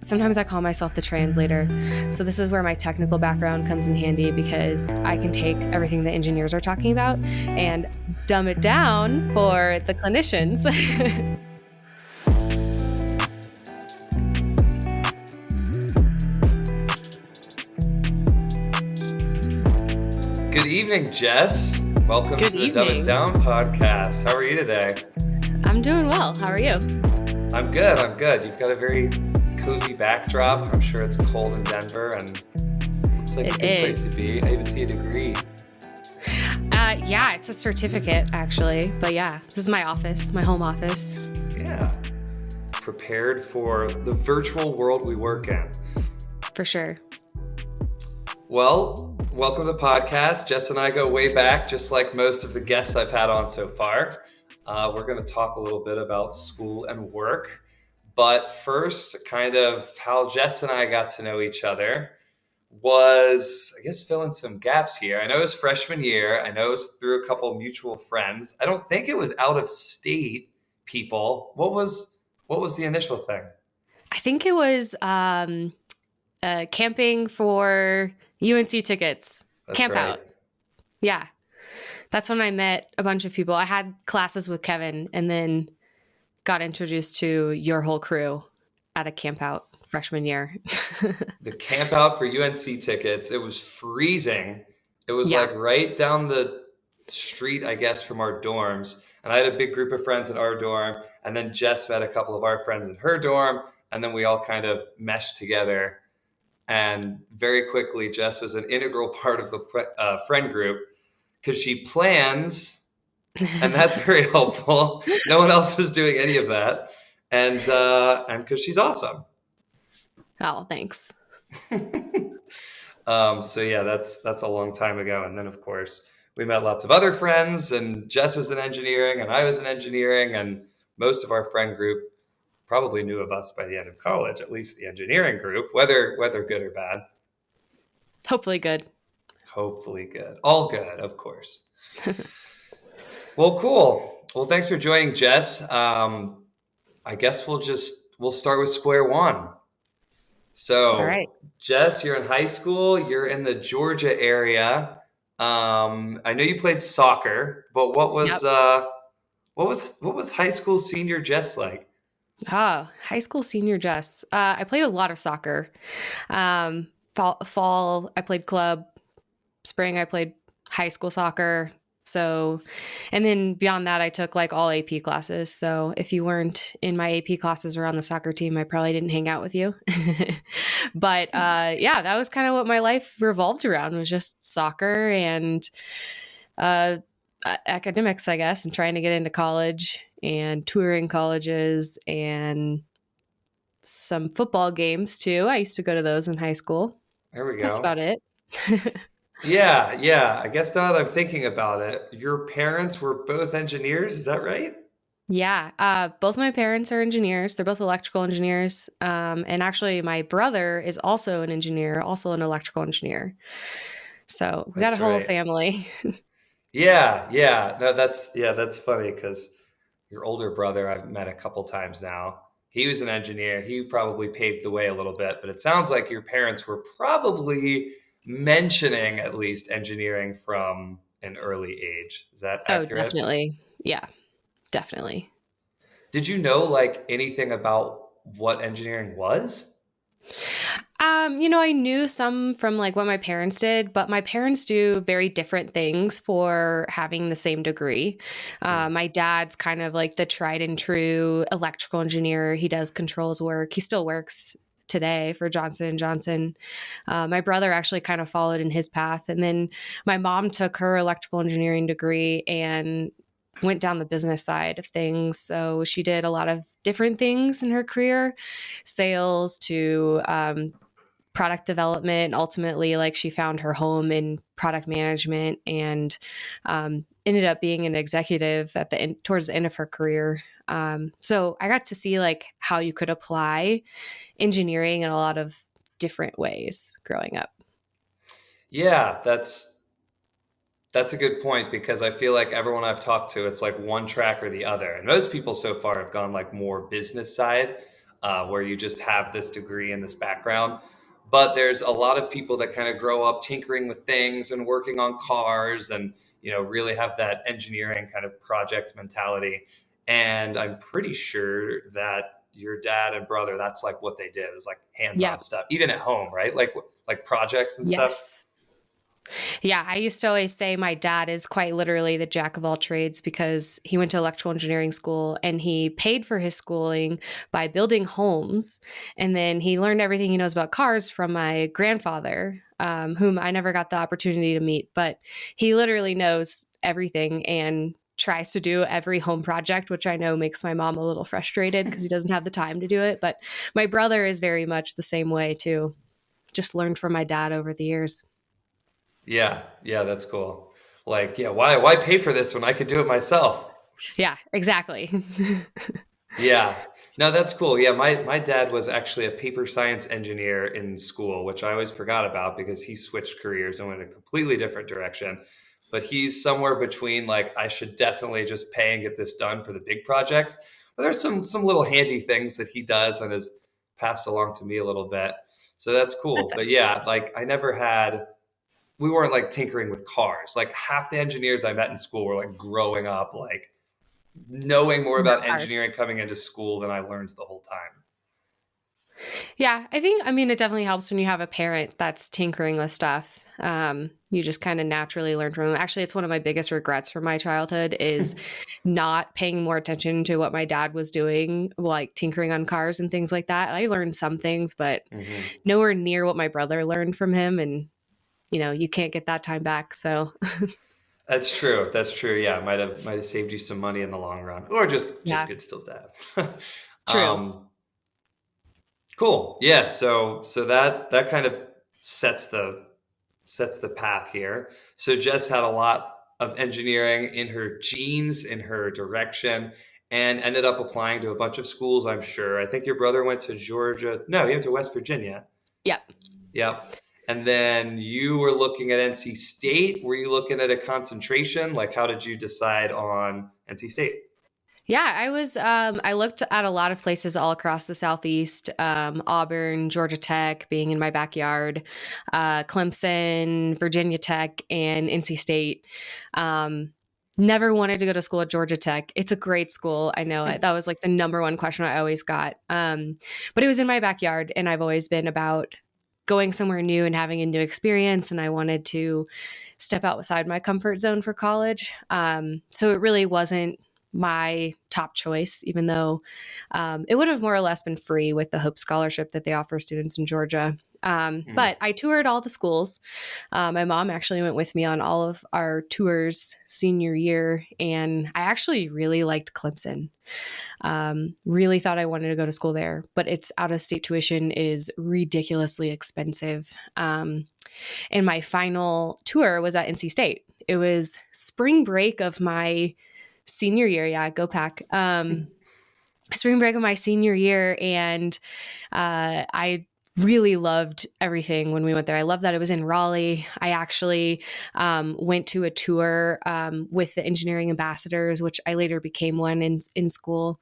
sometimes I call myself the translator. So this is where my technical background comes in handy because I can take everything the engineers are talking about and dumb it down for the clinicians. Good evening, Jess. Welcome Good to the Dumb It evening. Down podcast. How are you today? I'm doing well. How are you? I'm good. You've got a very cozy backdrop. I'm sure it's cold in Denver and looks like a good place to be. I even see a degree. Yeah, it's a certificate actually. But yeah, this is my office, my home office. Yeah. Prepared for the virtual world we work in. For sure. Well, welcome to the podcast. Jess and I go way back, just like most of the guests I've had on so far. We're going to talk a little bit about school and work. But first, kind of how Jess and I got to know each other was, I guess, filling some gaps here. I know it was freshman year. I know it was through a couple of mutual friends. I don't think it was out of state people. What was the initial thing? I think it was camping for UNC tickets. That's Camp right. out. Yeah. That's when I met a bunch of people. I had classes with Kevin and then got introduced to your whole crew at a camp out freshman year. The camp out for UNC tickets. It was freezing. It was Yeah. like right down the street, I guess, from our dorms. And I had a big group of friends in our dorm. And then Jess met a couple of our friends in her dorm. And then we all kind of meshed together. And very quickly, Jess was an integral part of the friend group because she plans, and that's very helpful. No one else was doing any of that. And because she's awesome. Oh, thanks. So yeah, that's a long time ago. And then of course we met lots of other friends, and Jess was in engineering and I was in engineering, and most of our friend group probably knew of us by the end of college, at least the engineering group, whether good or bad. Hopefully good. Hopefully good. All good, of course. Well, cool. Well, thanks for joining, Jess. I guess we'll start with square one. So, All right. Jess, you're in high school. You're in the Georgia area. I know you played soccer, but what was high school senior Jess like? High school senior Jess. I played a lot of soccer. Fall, I played club. Spring, I played high school soccer. So, and then beyond that, I took like all AP classes. So if you weren't in my AP classes or on the soccer team, I probably didn't hang out with you. But yeah, that was kind of what my life revolved around, was just soccer and academics, I guess, and trying to get into college and touring colleges and some football games too. I used to go to those in high school. There we go. That's about it. Yeah. I guess now that I'm thinking about it, your parents were both engineers. Is that right? Yeah, both my parents are engineers. They're both electrical engineers. And actually, my brother is also an engineer, also an electrical engineer. So we got a whole family. Yeah. No, that's funny because your older brother I've met a couple times now. He was an engineer. He probably paved the way a little bit, but it sounds like your parents were probably mentioning at least engineering from an early age. Is that accurate? Oh, definitely. Yeah, definitely. Did you know like anything about what engineering was? I knew some from like what my parents did, but my parents do very different things for having the same degree. My dad's kind of like the tried and true electrical engineer. He does controls work. He still works today for Johnson & Johnson. My brother actually kind of followed in his path. And then my mom took her electrical engineering degree and went down the business side of things. So she did a lot of different things in her career, sales to product development. Ultimately, like she found her home in product management and ended up being an executive at the end, towards the end of her career. So I got to see like how you could apply engineering in a lot of different ways growing up. Yeah, that's a good point because I feel like everyone I've talked to, it's like one track or the other. And most people so far have gone like more business side. where you just have this degree and this background. But there's a lot of people that kind of grow up tinkering with things and working on cars and, really have that engineering kind of project mentality. And I'm pretty sure that your dad and brother, that's like what they did. It was like hands-on Yep. stuff, even at home, right? Like projects and stuff. Yes. Yeah, I used to always say my dad is quite literally the jack of all trades because he went to electrical engineering school and he paid for his schooling by building homes. And then he learned everything he knows about cars from my grandfather, whom I never got the opportunity to meet, but he literally knows everything and tries to do every home project, which I know makes my mom a little frustrated because he doesn't have the time to do it. But my brother is very much the same way too. Just learned from my dad over the years. Yeah, yeah, that's cool. Like, yeah, why pay for this when I could do it myself? Yeah, exactly. Yeah. No, that's cool. Yeah, my dad was actually a paper science engineer in school, which I always forgot about because he switched careers and went a completely different direction. But he's somewhere between like I should definitely just pay and get this done for the big projects. But there's some little handy things that he does and has passed along to me a little bit. So that's That's cool. But nice. yeah, like I never had we weren't like tinkering with cars. Like half the engineers I met in school were like growing up like knowing more About about cars. engineering coming into school than I learned the whole time. Yeah, I mean, it definitely helps when you have a parent that's tinkering with stuff. You just kind of naturally learn from them. Actually, it's one of my biggest regrets from my childhood is not paying more attention to what my dad was doing, like tinkering on cars and things like that. I learned some things, but Hmm. nowhere near what my brother learned from him. And, you can't get that time back. So, That's true. That's true. Yeah, might have saved you some money in the long run, or just yeah, good still to have. true. um, cool. Yeah. So that kind of sets the path here. So Jess had a lot of engineering in her genes, in her direction, and ended up applying to a bunch of schools. I'm sure. I think your brother went to Georgia. No, he went to West Virginia. Yep. Yep. And then you were looking at NC State. Were you looking at a concentration? Like, how did you decide on NC State? Yeah, I looked at a lot of places all across the Southeast, Auburn, Georgia Tech being in my backyard, Clemson, Virginia Tech, and NC State. Um, Never wanted to go to school at Georgia Tech. It's a great school. I know it. That was like the number one question I always got. But it was in my backyard, and I've always been about going somewhere new and having a new experience. And I wanted to step outside my comfort zone for college. So it really wasn't my top choice, even though it would have more or less been free with the Hope Scholarship that they offer students in Georgia. Mm. But I toured all the schools. My mom actually went with me on all of our tours senior year, and I actually really liked Clemson. Really thought I wanted to go to school there, but its out of state tuition is ridiculously expensive. And my final tour was at NC State. It was spring break of my senior year. Yeah, go pack. Spring break of my senior year. And I really loved everything when we went there. I love that it was in Raleigh. I actually went to a tour with the engineering ambassadors, which I later became one in school.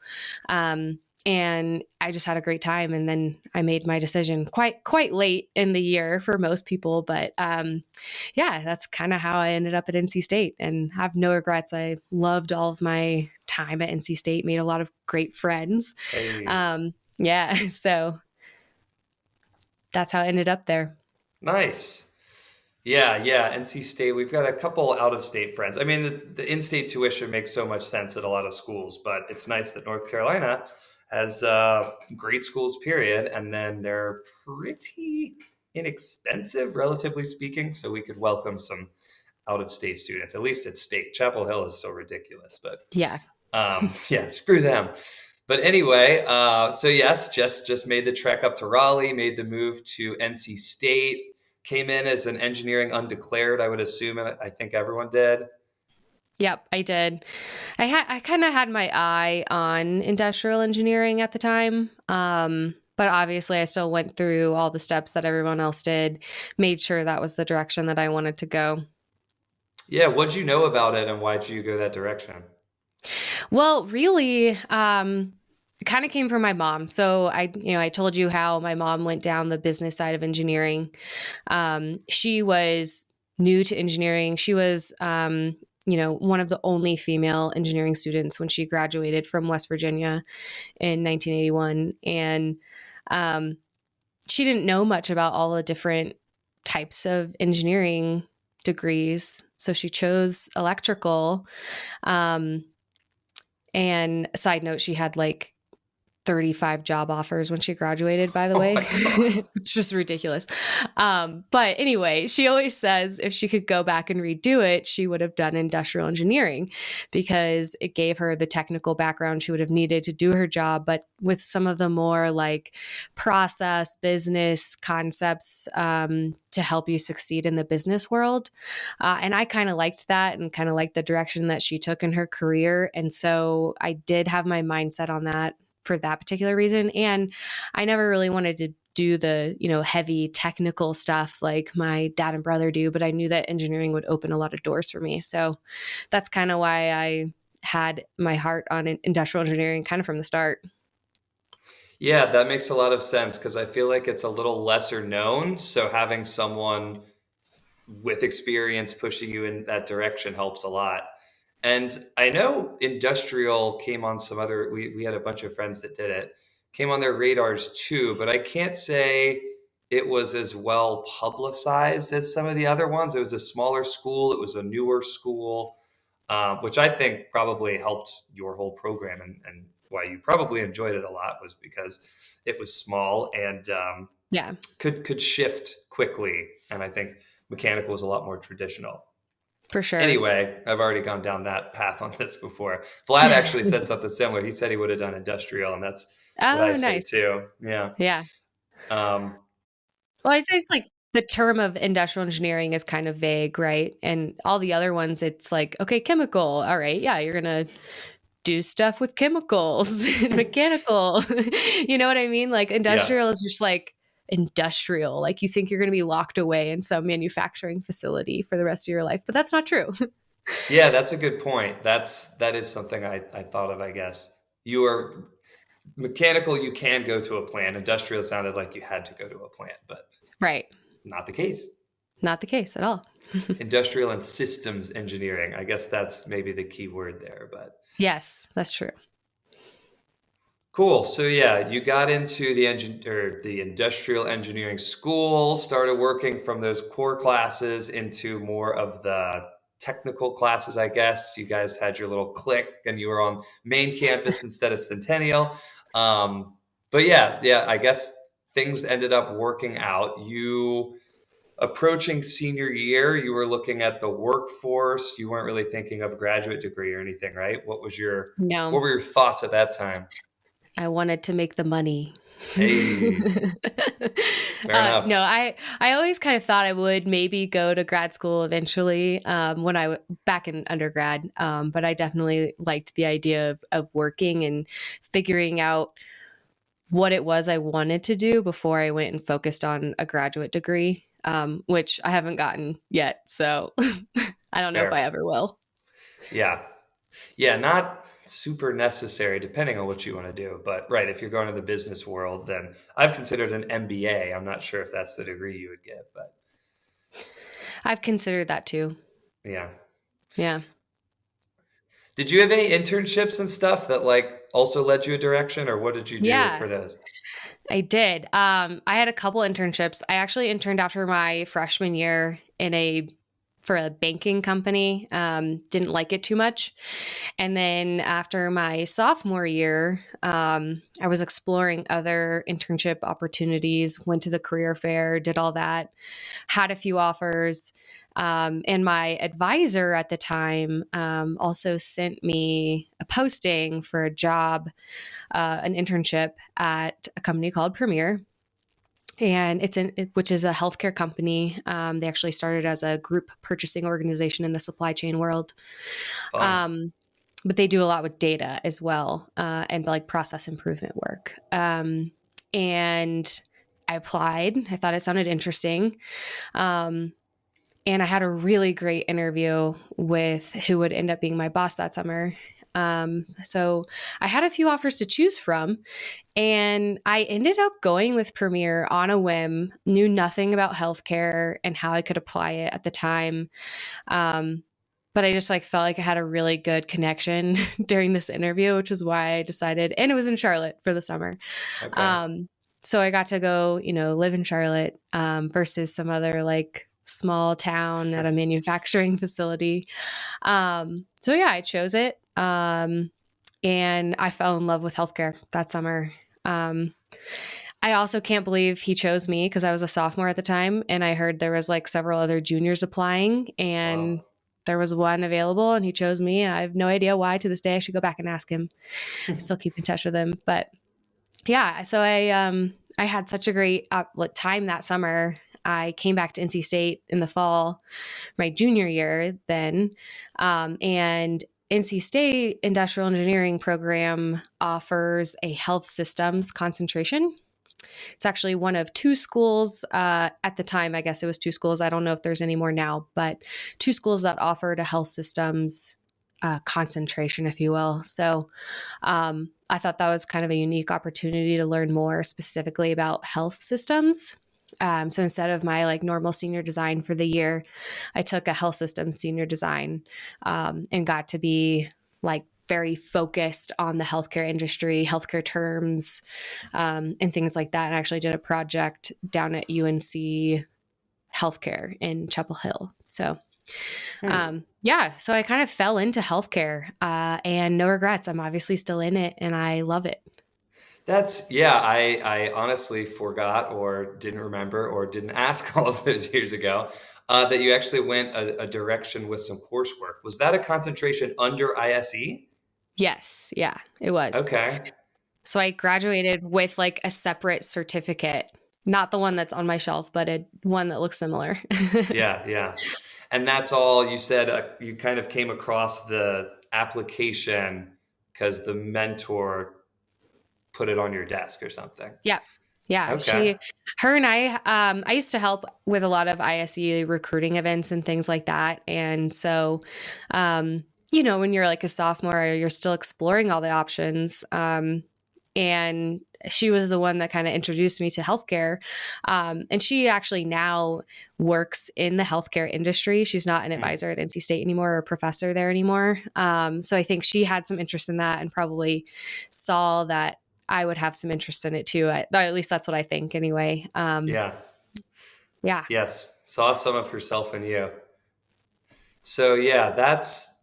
And I just had a great time. And then I made my decision quite late in the year for most people, but yeah, that's kind of how I ended up at NC State, and have no regrets. I loved all of my time at NC State, made a lot of great friends. Hey, Yeah, so that's how I ended up there. nice. Yeah, yeah. NC State. We've got a couple out-of-state friends. I mean, the in-state tuition makes so much sense at a lot of schools, but it's nice that North Carolina has great schools. Period, and then they're pretty inexpensive, relatively speaking. So we could welcome some out-of-state students. At least at state. Chapel Hill is so ridiculous, but Yeah. yeah, screw them. But anyway, so yes, Jess just made the trek up to Raleigh, made the move to NC State, came in as an engineering undeclared, I would assume, and I think everyone did. Yep, I did. I kind of had my eye on industrial engineering at the time. But obviously I still went through all the steps that everyone else did, made sure that was the direction that I wanted to go. Yeah, what'd you know about it and why'd you go that direction? Well, really, it kind of came from my mom. So I told you how my mom went down the business side of engineering. She was new to engineering. She was, one of the only female engineering students when she graduated from West Virginia in 1981. And um, she didn't know much about all the different types of engineering degrees. So she chose electrical. Um, and side note, she had like 35 job offers when she graduated, by the Oh way, my God. which is ridiculous. But anyway, she always says if she could go back and redo it, she would have done industrial engineering because it gave her the technical background she would have needed to do her job, but with some of the more like process business concepts to help you succeed in the business world. And I kind of liked that and kind of liked the direction that she took in her career. And so I did have my mindset on that for that particular reason. And I never really wanted to do the, heavy technical stuff like my dad and brother do, but I knew that engineering would open a lot of doors for me. So that's kind of why I had my heart on industrial engineering kind of from the start. Yeah, that makes a lot of sense because I feel like it's a little lesser known. So having someone with experience pushing you in that direction helps a lot. And I know industrial came on some other, we had a bunch of friends that did it, came on their radars too, but I can't say it was as well publicized as some of the other ones. It was a smaller school, it was a newer school, which I think probably helped your whole program and why you probably enjoyed it a lot was because it was small and Yeah, could shift quickly. And I think mechanical was a lot more traditional. for sure. Anyway, I've already gone down that path on this before. Vlad actually said something similar. He said he would have done industrial, and that's what I Oh, say nice. too. Yeah. Yeah. Um, Well, I say it's like the term of industrial engineering is kind of vague, right? And all the other ones, it's like, okay, chemical. All right. Yeah. You're going to do stuff with chemicals and mechanical. You know what I mean? Like yeah. industrial is just like industrial. Like you think you're going to be locked away in some manufacturing facility for the rest of your life, but that's not true. Yeah, that's a good point. That is something I thought of, I guess. You are mechanical, you can go to a plant. Industrial sounded like you had to go to a plant, but Right. not the case. Not the case at all. Industrial and systems engineering. I guess that's maybe the key word there, but Yes, that's true. cool. So yeah, you got into the industrial engineering school, started working from those core classes into more of the technical classes, I guess. You guys had your little clique and you were on main campus instead of Centennial. But yeah, I guess things ended up working out. You approaching senior year, you were looking at the workforce. You weren't really thinking of a graduate degree or anything, right? No, What were your thoughts at that time? I wanted to make the money. Hey, fair enough. No, I always kind of thought I would maybe go to grad school eventually when back in undergrad, but I definitely liked the idea of working and figuring out what it was I wanted to do before I went and focused on a graduate degree, which I haven't gotten yet. So I don't know if I Fair. ever will. Yeah. Yeah, not super necessary depending on what you want to do. But right, if you're going to the business world, then I've considered an MBA. I'm not sure if that's the degree you would get, but I've considered that too. yeah. Yeah. Did you have any internships and stuff that like also led you a direction, or what did you do Yeah. for those? I did. I had a couple internships. I actually interned after my freshman year for a banking company. Didn't like it too much. And then after my sophomore year, I was exploring other internship opportunities, went to the career fair, did all that, had a few offers. And my advisor at the time also sent me a posting for a job, an internship at a company called Premier. And which is a healthcare company. They actually started as a group purchasing organization in the supply chain world. Fun. Um, but they do a lot with data as well, and like process improvement work. And I applied. I thought it sounded interesting. Um, and I had a really great interview with who would end up being my boss that summer. So I had a few offers to choose from, and I ended up going with Premier on a whim, knew nothing about healthcare and how I could apply it at the time. Um, but I just like felt like I had a really good connection during this interview, which is why I decided, and it was in Charlotte for the summer. Okay. Um, so I got to go, live in Charlotte versus some other like small town at a manufacturing facility. So yeah, I chose it. And I fell in love with healthcare that summer. Um, I also can't believe he chose me because I was a sophomore at the time, and I heard there was like several other juniors applying, Wow. and there was one available, and he chose me. And I have no idea why. To this day, I should go back and ask him. I still keep in touch with him, but yeah. So I had such a great time that summer. I came back to NC State in the fall, my junior year then, and NC State Industrial Engineering program offers a health systems concentration. It's actually one of two schools at the time. I guess it was two schools. I don't know if there's any more now, but two schools that offered a health systems concentration, if you will. So I thought that was kind of a unique opportunity to learn more specifically about health systems. So instead of my like normal senior design for the year, I took a health systems senior design and got to be like very focused on the healthcare industry, healthcare terms, and things like that. And I actually did a project down at UNC Healthcare in Chapel Hill. So, Hmm. yeah, so I kind of fell into healthcare and no regrets. I'm obviously still in it and I love it. That's yeah. I honestly forgot or didn't remember or didn't ask all of those years ago that you actually went a direction with some coursework. Was that a concentration under ISE? Yes, yeah, it was. Okay. So I graduated with like a separate certificate, not the one that's on my shelf, but one that looks similar. Yeah, yeah. And that's all you said. You kind of came across the application because the mentor put it on your desk or something. Yeah. Yeah. Okay. Her and I used to help with a lot of ISE recruiting events and things like that. And so, when you're like a sophomore, you're still exploring all the options. And she was the one that kind of introduced me to healthcare. And she actually now works in the healthcare industry. She's not an Hmm. advisor at NC State anymore or a professor there anymore. So I think she had some interest in that and probably saw that I would have some interest in it too. At least that's what I think anyway. Yeah. Yeah. Yes. Saw some of herself in you. So yeah, that's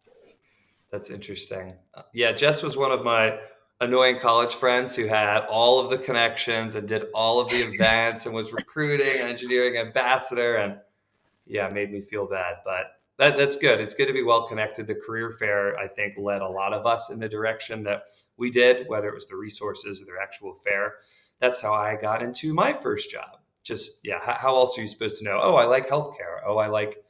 interesting. Yeah, Jess was one of my annoying college friends who had all of the connections and did all of the events and was recruiting and engineering ambassador and yeah, it made me feel bad. But that's good. It's good to be well connected. The career fair, I think, led a lot of us in the direction that we did, whether it was the resources or the actual fair. That's how I got into my first job. Just, yeah, how else are you supposed to know? Oh, I like healthcare. Oh, I like,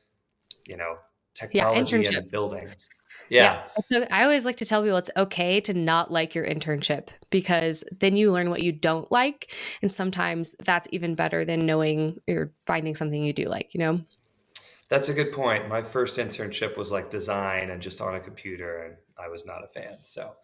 you know, Yeah. technology and Internships. buildings. Yeah. Yeah, So I always like to tell people it's okay to not like your internship because then you learn what you don't like. And sometimes that's even better than knowing you're finding something you do like. that's a good point. My first internship was like design and just on a computer, and I was not a fan. So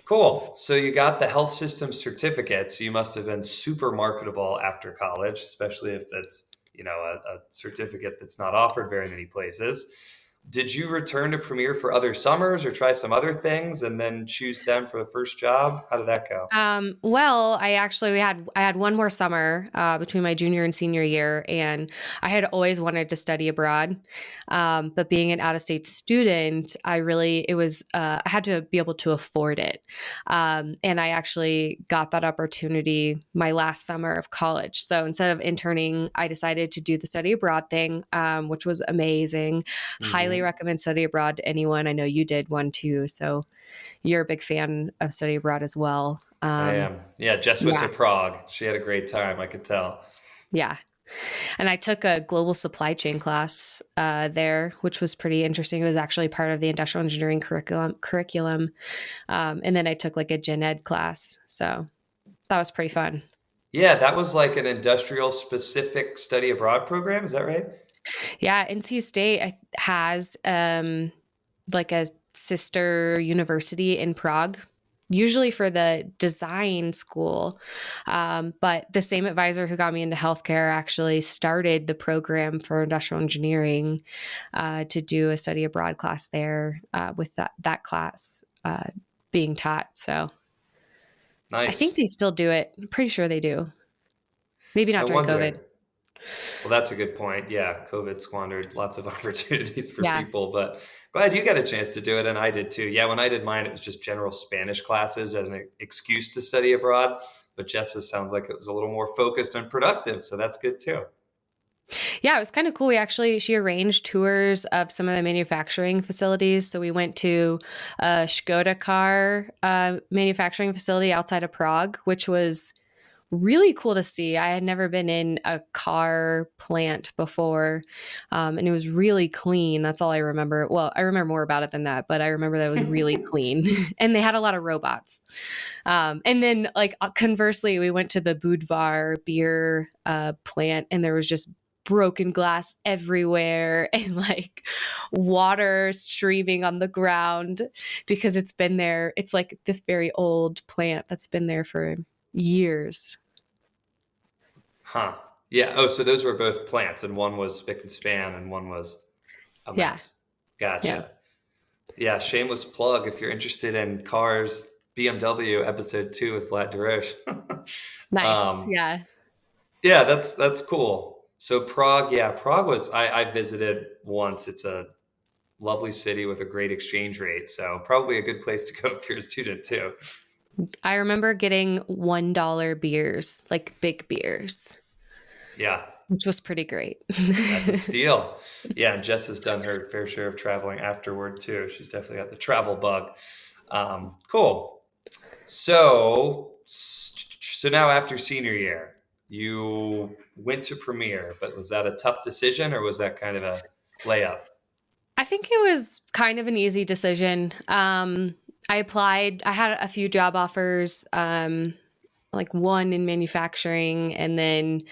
cool. So you got the health system certificate. So you must have been super marketable after college, especially if it's, a certificate that's not offered very many places. Did you return to Premiere for other summers or try some other things and then choose them for the first job? How did that go? Well, I had one more summer between my junior and senior year, and I had always wanted to study abroad. But being an out of state student, I had to be able to afford it. And I actually got that opportunity my last summer of college. So instead of interning, I decided to do the study abroad thing, which was amazing. Highly Hmm. recommend study abroad to anyone. I know you did one too. So you're a big fan of study abroad as well. I am. Yeah, Jess went to Yeah, Prague. She had a great time, I could tell. yeah. And I took a global supply chain class there, which was pretty interesting. It was actually part of the industrial engineering curriculum. And then I took like a gen ed class. So that was pretty fun. Yeah, that was like an industrial specific study abroad program. Is that right? Yeah, NC State has like a sister university in Prague, usually for the design school. But the same advisor who got me into healthcare actually started the program for industrial engineering to do a study abroad class there with that class being taught. So I think Nice. they still do it. I'm pretty sure they do. Maybe I not during COVID. wonder. Well, that's a good point. Yeah, COVID squandered lots of opportunities for Yeah. people, but glad you got a chance to do it, and I did too. Yeah, when I did mine, it was just general Spanish classes as an excuse to study abroad. But Jess's sounds like it was a little more focused and productive, so that's good too. Yeah, it was kind of cool. She arranged tours of some of the manufacturing facilities. So we went to a Skoda car manufacturing facility outside of Prague, which was really cool to see. I had never been in a car plant before, and it was really clean. That's all I remember. Well, I remember more about it than that, but I remember that it was really clean, and they had a lot of robots. And then, like conversely, we went to the Budvar beer plant, and there was just broken glass everywhere and like water streaming on the ground because it's been there. It's like this very old plant that's been there for years. Huh. Yeah. Oh, so those were both plants, and one was spick and span, and one was a Yeah. mess. Yeah. Gotcha. Yeah. Shameless plug if you're interested in cars. BMW episode 2 with Vlad Deroche. Nice. um, Yeah. yeah, that's cool. So Prague, yeah, Prague was I visited once. It's a lovely city with a great exchange rate, so probably a good place to go if you're a student too. I remember getting $1 beers, like big beers, Yeah, which was pretty great. that's a steal. Yeah, and Jess has done her fair share of traveling afterward too. She's definitely got the travel bug. Cool. So now after senior year, you went to Premier, but was that a tough decision or was that kind of a layup? I think it was kind of an easy decision. I applied, I had a few job offers, like one in manufacturing and then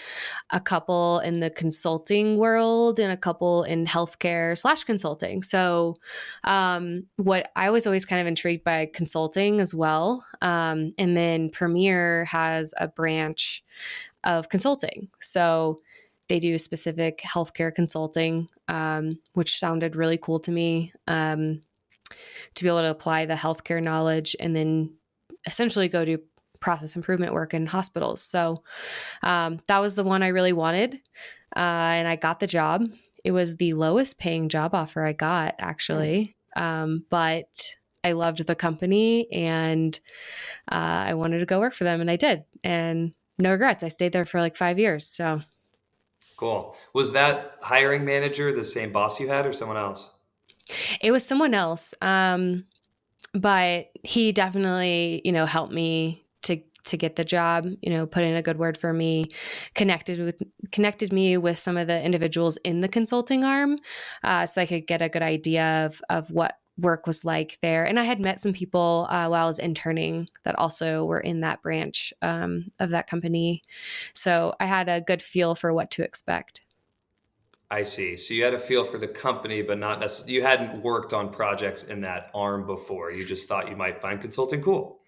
a couple in the consulting world and a couple in healthcare slash consulting. So, what I was always kind of intrigued by consulting as well. And then Premier has a branch of consulting. So, they do specific healthcare consulting, which sounded really cool to me, to be able to apply the healthcare knowledge and then essentially go do process improvement work in hospitals. So that was the one I really wanted. And I got the job. It was the lowest paying job offer I got, actually. But I loved the company and I wanted to go work for them. And I did. And no regrets. I stayed there for like 5 years. So Cool. Was that hiring manager the same boss you had or someone else? it was someone else. But he definitely, helped me to get the job, put in a good word for me, connected me with some of the individuals in the consulting arm, so I could get a good idea of what work was like there. And I had met some people while I was interning that also were in that branch of that company. So I had a good feel for what to expect. I see. So you had a feel for the company, but not necessarily, you hadn't worked on projects in that arm before. You just thought you might find consulting cool.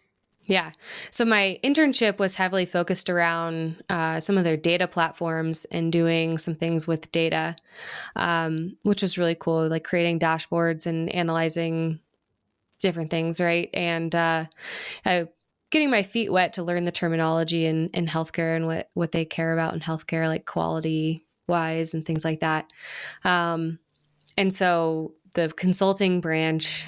Yeah. So my internship was heavily focused around some of their data platforms and doing some things with data, which was really cool, like creating dashboards and analyzing different things, right? And getting my feet wet to learn the terminology in healthcare and what they care about in healthcare, like quality wise and things like that. And so the consulting branch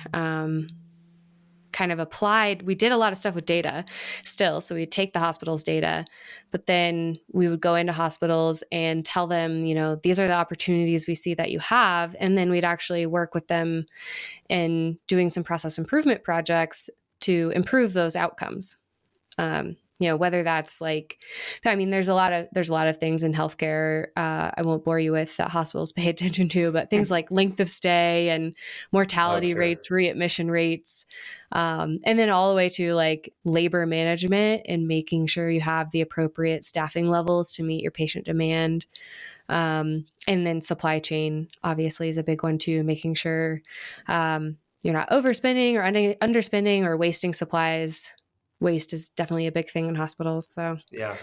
kind of applied. We did a lot of stuff with data still. So we'd take the hospital's data, but then we would go into hospitals and tell them, these are the opportunities we see that you have. And then we'd actually work with them in doing some process improvement projects to improve those outcomes. Whether that's like, I mean, there's a lot of things in healthcare. I won't bore you with that hospitals pay attention to, but things like length of stay and Oh, mortality sure. rates, readmission rates, and then all the way to like labor management and making sure you have the appropriate staffing levels to meet your patient demand. And then supply chain obviously is a big one too, making sure you're not overspending or underspending or wasting supplies. Waste is definitely a big thing in hospitals. So Yeah.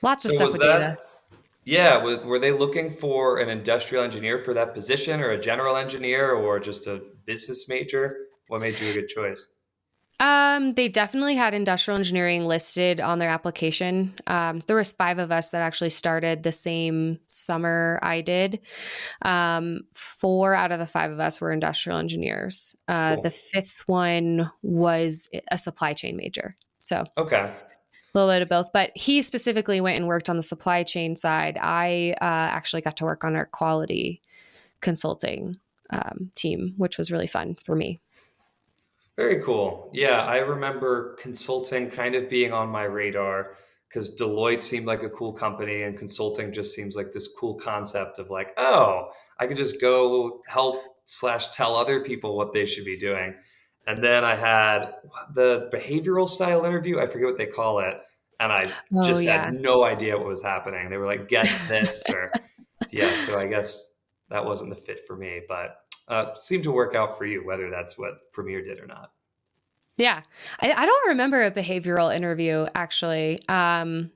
lots of So stuff was with data. that, yeah, were they looking for an industrial engineer for that position or a general engineer or just a business major? What made you a good choice? They definitely had industrial engineering listed on their application. There was 5 of us that actually started the same summer I did. 4 out of the 5 of us were industrial engineers. The Cool. fifth one was a supply chain major. So a Okay. little bit of both. But he specifically went and worked on the supply chain side. I actually got to work on our quality consulting team, which was really fun for me. Very cool. Yeah, I remember consulting kind of being on my radar because Deloitte seemed like a cool company and consulting just seems like this cool concept of like, oh, I could just go help slash tell other people what they should be doing. And then I had the behavioral style interview, I forget what they call it, and I Oh, just had yeah. no idea what was happening. They were like, guess this or yeah, so I guess that wasn't the fit for me, but seemed to work out for you, whether that's what Premiere did or not. Yeah. I don't remember a behavioral interview actually. That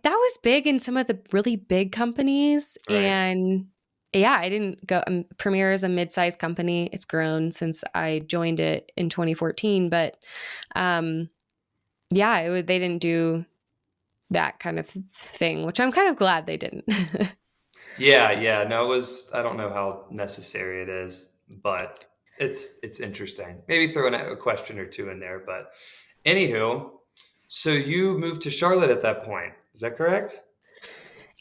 was big in some of the really big companies, Right. and yeah, I didn't go. Premiere is a mid-sized company. It's grown since I joined it in 2014, but um, yeah, they didn't do that kind of thing, which I'm kind of glad they didn't. Yeah, yeah. No, it was. I don't know how necessary it is, but it's interesting. Maybe throw a question or two in there. But anywho, so you moved to Charlotte at that point. Is that correct?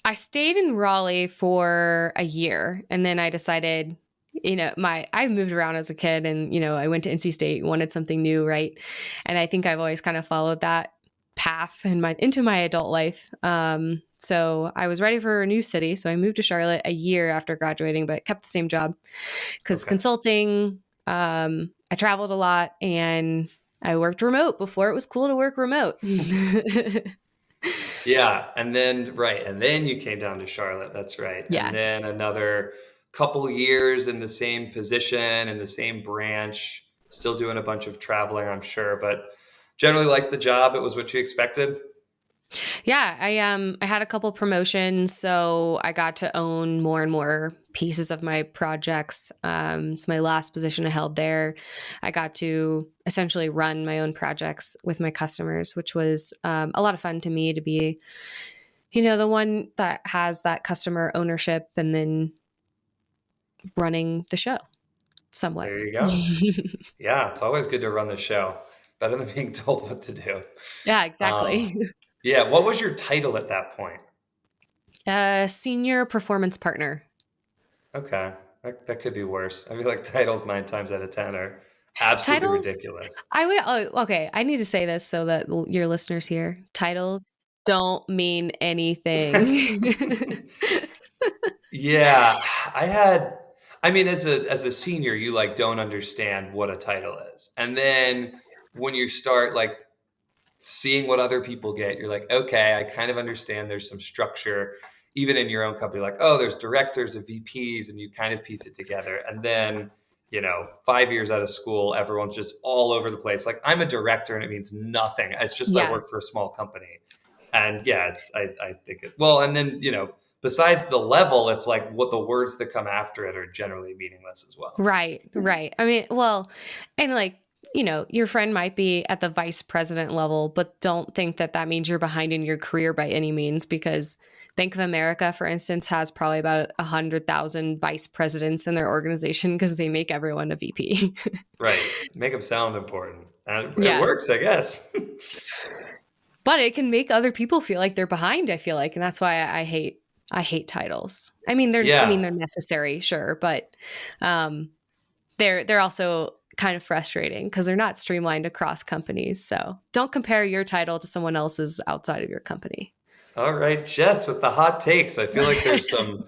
I stayed in Raleigh for a year, and then I decided, I moved around as a kid, and I went to NC State, wanted something new, right? And I think I've always kind of followed that path into my adult life. So I was ready for a new city, so I moved to Charlotte a year after graduating, but kept the same job because Okay. consulting. I traveled a lot, and I worked remote before it was cool to work remote. Yeah, and then right, and then you came down to Charlotte. That's right, and Yeah. then another couple years in the same position in the same branch, still doing a bunch of traveling, I'm sure, but generally liked the job. It was what you expected. Yeah, I had a couple promotions, so I got to own more and more pieces of my projects. So my last position I held there, I got to essentially run my own projects with my customers, which was a lot of fun to me to be, the one that has that customer ownership and then running the show somewhat. There you go. Yeah, it's always good to run the show. Better than being told what to do. Yeah, Um, exactly. yeah, what was your title at that point? Senior performance partner. Okay, that could be worse. I feel like titles 9 times out of 10 are absolutely Titles ridiculous. I would okay, I need to say this so that your listeners hear. Titles don't mean anything. Yeah, I had I mean as a senior you like don't understand what a title is. And then when you start like seeing what other people get, you're like, okay, I kind of understand there's some structure, even in your own company, like, oh, there's directors of VPs, and you kind of piece it together. And then, 5 years out of school, everyone's just all over the place. Like, I'm a director, and it means nothing. It's just I Yeah, work for a small company. And yeah, I think it, well, and then, besides the level, it's like what the words that come after it are generally meaningless as well. right, right. I mean, well, and like, your friend might be at the vice president level, but don't think that that means you're behind in your career by any means because Bank of America, for instance, has probably about 100,000 vice presidents in their organization because they make everyone a VP. Right. Make them sound important. And it Yeah. works, I guess. But it can make other people feel like they're behind, I feel like, and that's why I hate titles. Yeah. They're necessary, sure, but um they're also kind of frustrating because they're not streamlined across companies. So don't compare your title to someone else's outside of your company. All right, Jess, with the hot takes. I feel like there's some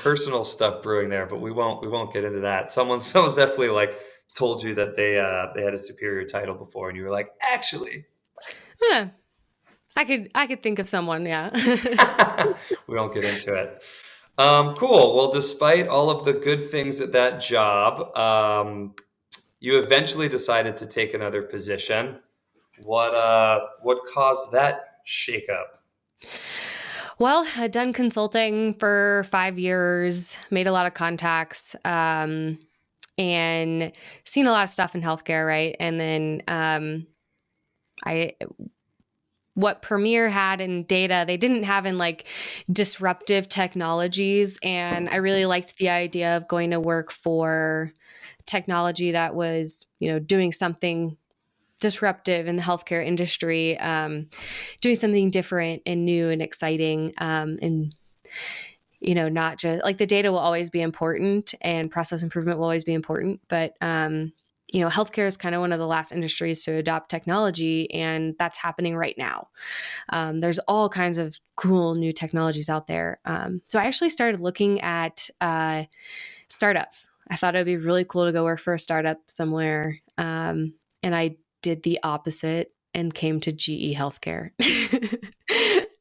personal stuff brewing there, but we won't get into that. Someone's definitely like told you that they had a superior title before, and you were like, actually, Yeah, I could think of someone, yeah. we won't get into it. Cool. Well, despite all of the good things at that job, you eventually decided to take another position. What caused that shakeup? Well, I'd done consulting for 5 years, made a lot of contacts, and seen a lot of stuff in healthcare, right? And then I what Premier had in data, they didn't have in like disruptive technologies. And I really liked the idea of going to work for technology that was, doing something disruptive in the healthcare industry, doing something different and new and exciting. And not just like the data will always be important and process improvement will always be important, but healthcare is kind of one of the last industries to adopt technology, and that's happening right now. There's all kinds of cool new technologies out there. So I actually started looking at startups. I thought it would be really cool to go work for a startup somewhere. And I did the opposite and came to GE Healthcare,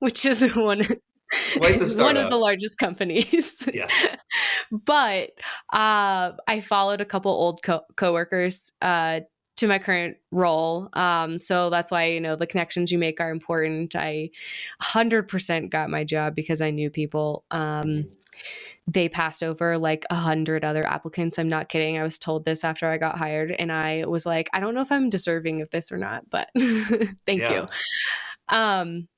which is Quite the one of the startup. largest companies. Yeah. But I followed a couple old coworkers to my current role. So that's why, the connections you make are important. I 100% got my job because I knew people. Mhm. They passed over like 100 other applicants. I'm not kidding. I was told this after I got hired, and I was like, I don't know if I'm deserving of this or not, but thank you. Yeah. Um,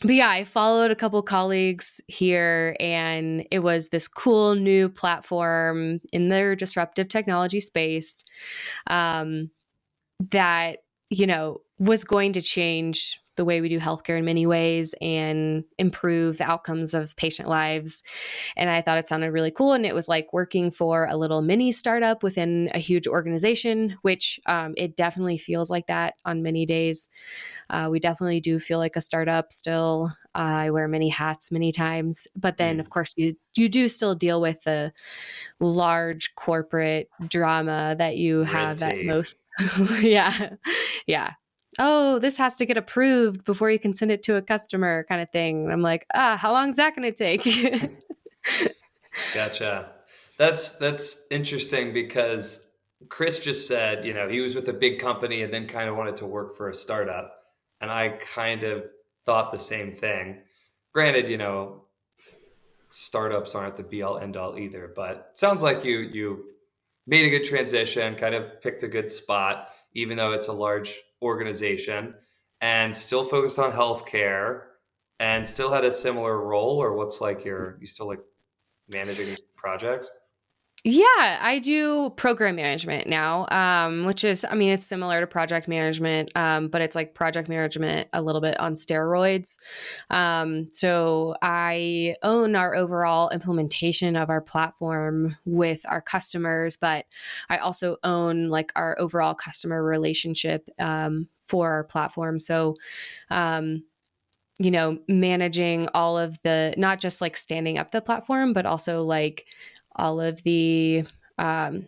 but yeah, I followed a couple colleagues here, and it was this cool new platform in their disruptive technology space um, that, was going to change the way we do healthcare in many ways and improve the outcomes of patient lives. And I thought it sounded really cool. And it was like working for a little mini startup within a huge organization, which it definitely feels like that on many days. We definitely do feel like a startup still. I wear many hats many times, but then of Mm. course you do still deal with the large corporate drama that you Red have at tape. most. Yeah, yeah. Oh, this has to get approved before you can send it to a customer, kind of thing. And I'm like, how long is that going to take? Gotcha. That's interesting because Chris just said, he was with a big company and then kind of wanted to work for a startup. And I kind of thought the same thing. Granted, startups aren't the be all end all either, but sounds like you made a good transition, kind of picked a good spot, even though it's a large organization, and still focused on healthcare and still had a similar role, or what's like you still like managing projects? Yeah, I do program management now, which is, I mean, it's similar to project management, but it's like project management a little bit on steroids. So I own our overall implementation of our platform with our customers, but I also own like our overall customer relationship for our platform. So, um, managing all of the, not just like standing up the platform, but also like all of the um,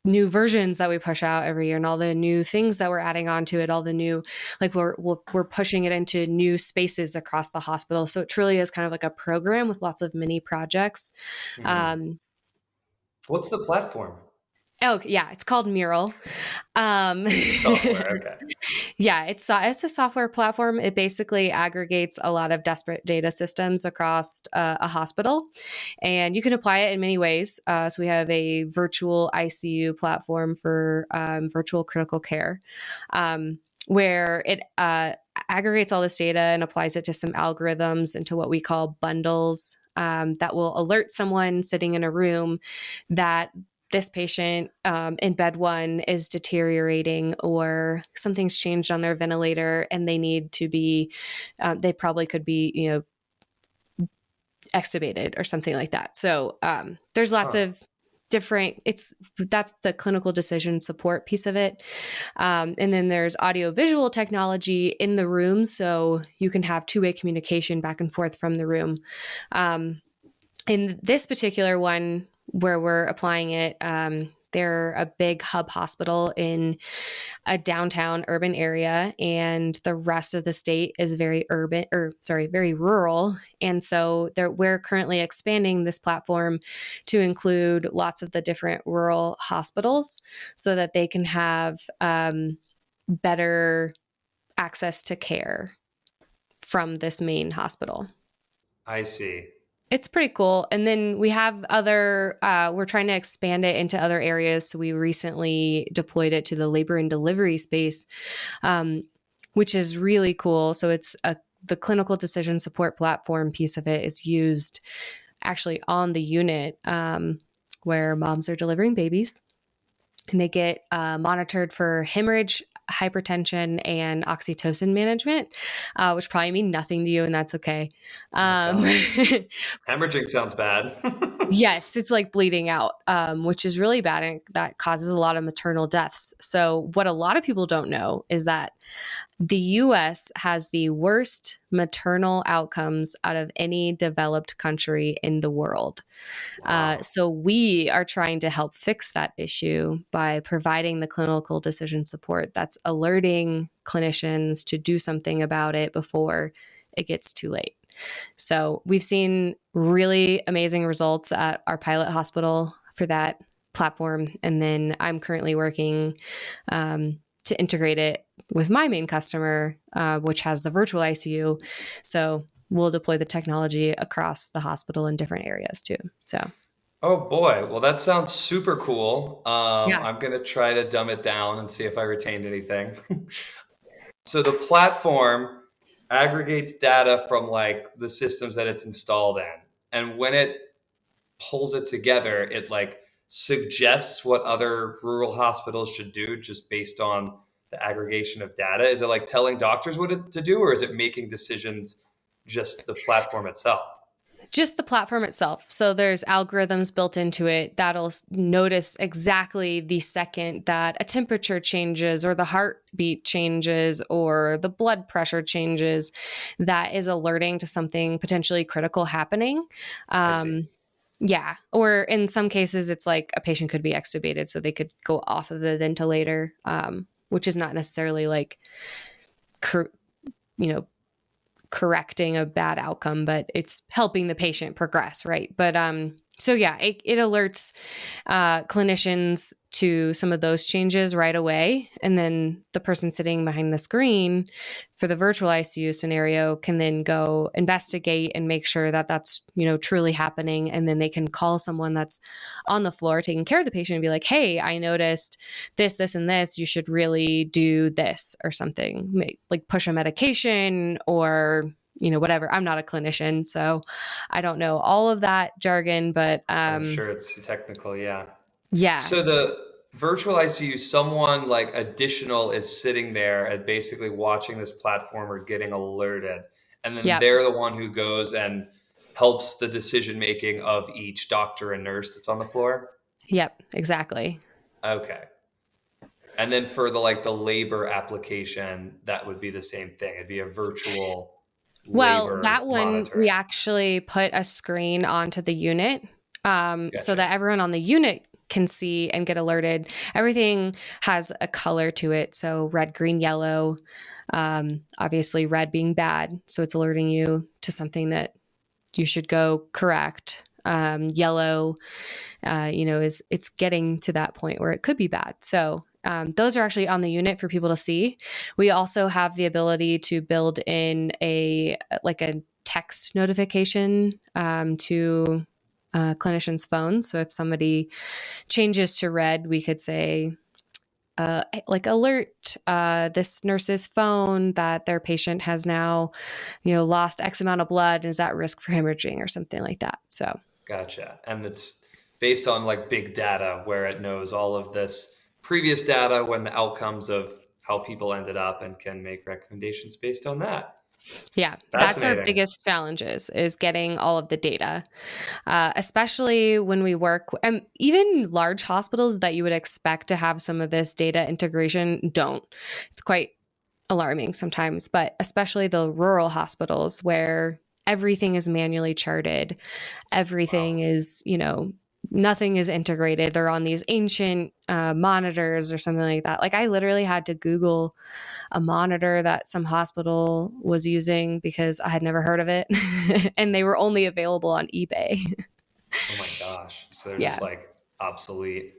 new versions that we push out every year and all the new things that we're adding onto it, all the new, like we're pushing it into new spaces across the hospital. So it truly is kind of like a program with lots of mini projects. Hmm. Um, What's the platform? oh yeah, it's called Mural. Um, The software. Okay. Yeah, it's a software platform. It basically aggregates a lot of disparate data systems across a hospital, and you can apply it in many ways. So we have a virtual ICU platform for virtual critical care, where it aggregates all this data and applies it to some algorithms into what we call bundles. That will alert someone sitting in a room that this patient in bed one is deteriorating or something's changed on their ventilator and they need to be, they probably could be, extubated or something like that. So there's lots Huh. of different, that's the clinical decision support piece of it. And then there's audio visual technology in the room. So you can have two-way communication back and forth from the room. In this particular one, where we're applying it, They're a big hub hospital in a downtown urban area, and the rest of the state is very urban, or sorry, very rural. And so we're currently expanding this platform to include lots of the different rural hospitals so that they can have better access to care from this main hospital. I see. It's pretty cool. And then we have we're trying to expand it into other areas. So we recently deployed it to the labor and delivery space, which is really cool. So the clinical decision support platform piece of it is used actually on the unit where moms are delivering babies, and they get monitored for hemorrhage, hypertension, and oxytocin management, which probably mean nothing to you, and that's okay. Oh my gosh. Hemorrhaging sounds bad. Yes, it's like bleeding out, which is really bad, and that causes a lot of maternal deaths. So what a lot of people don't know is that the US has the worst maternal outcomes out of any developed country in the world. Wow. So we are trying to help fix that issue by providing the clinical decision support that's alerting clinicians to do something about it before it gets too late. So we've seen really amazing results at our pilot hospital for that platform. And then I'm currently working to integrate it with my main customer, which has the virtual ICU. So we'll deploy the technology across the hospital in different areas too. So, Oh boy. Well, that sounds super cool. yeah. I'm going to try to dumb it down and see if I retained anything. So the platform aggregates data from like the systems that it's installed in. And when it pulls it together, it like suggests what other rural hospitals should do just based on the aggregation of data. Is it like telling doctors to do, or is it making decisions just the platform itself? Just the platform itself. So there's algorithms built into it that'll notice exactly the second that a temperature changes or the heartbeat changes or the blood pressure changes, that is alerting to something potentially critical happening. I see. Yeah. Or in some cases, it's like a patient could be extubated, so they could go off of the ventilator, which is not necessarily like, you know, correcting a bad outcome, but it's helping the patient progress, right? But so yeah, it alerts clinicians to some of those changes right away, and then the person sitting behind the screen for the virtual ICU scenario can then go investigate and make sure that that's truly happening, and then they can call someone that's on the floor taking care of the patient and be like, "Hey, I noticed this, and this. You should really do this or something, like push a medication or." Whatever. I'm not a clinician, so I don't know all of that jargon, but I'm sure it's technical, yeah. yeah, So the virtual ICU, someone like additional is sitting there and basically watching this platform or getting alerted. And then yep, they're the one who goes and helps the decision making of each doctor and nurse that's on the floor. yep, exactly. Okay. And then for the labor application, that would be the same thing. It'd be a virtual Well, labor that one, we monitoring. actually put a screen onto the unit so Gotcha. that everyone on the unit can see and get alerted. Everything has a color to it. So red, green, yellow, obviously red being bad. So it's alerting you to something that you should go correct. Yellow, is it's getting to that point where it could be bad. So those are actually on the unit for people to see. We also have the ability to build in a text notification to clinicians' phones. So if somebody changes to red, we could say, alert this nurse's phone that their patient has now, lost X amount of blood and is at risk for hemorrhaging or something like that. So Gotcha. And it's based on like big data where it knows all of this previous data when the outcomes of how people ended up and can make recommendations based on that. yeah, that's our Fascinating. biggest challenges is getting all of the data, especially when we work, and even large hospitals that you would expect to have some of this data integration don't. It's quite alarming sometimes, but especially the rural hospitals where everything is manually charted, Wow. everything is, nothing is integrated. They're on these ancient monitors or something like that. Like I literally had to Google a monitor that some hospital was using because I had never heard of it, and they were only available on eBay. Oh my gosh. So they're just Yeah, like obsolete.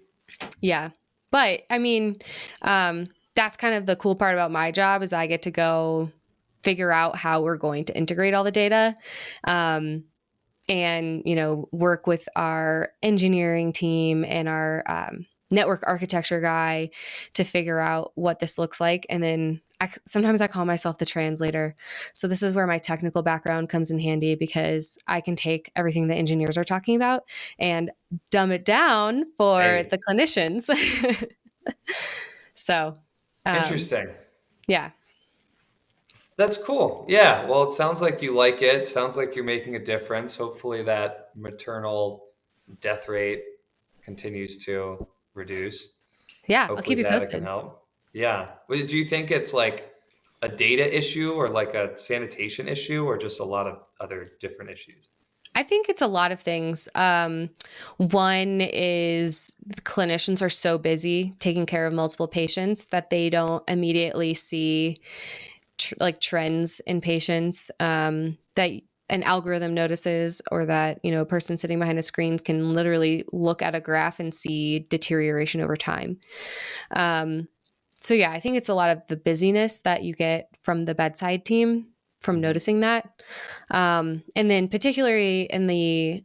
yeah. But I mean, that's kind of the cool part about my job is I get to go figure out how we're going to integrate all the data. Um, and work with our engineering team and our network architecture guy to figure out what this looks like. And then sometimes I call myself the translator. So this is where my technical background comes in handy because I can take everything the engineers are talking about and dumb it down for Hey, the clinicians. So um, interesting. yeah. That's cool. Yeah. Well, it sounds like you like it. Sounds like you're making a difference. Hopefully, that maternal death rate continues to reduce. Yeah, I'll Hopefully, keep you that can posted. help. Yeah. Do you think it's like a data issue or like a sanitation issue or just a lot of other different issues? I think it's a lot of things. One is clinicians are so busy taking care of multiple patients that they don't immediately see like trends in patients that an algorithm notices, or that a person sitting behind a screen can literally look at a graph and see deterioration over time. Um, so yeah, I think it's a lot of the busyness that you get from the bedside team from Hmm. noticing that. And then particularly in the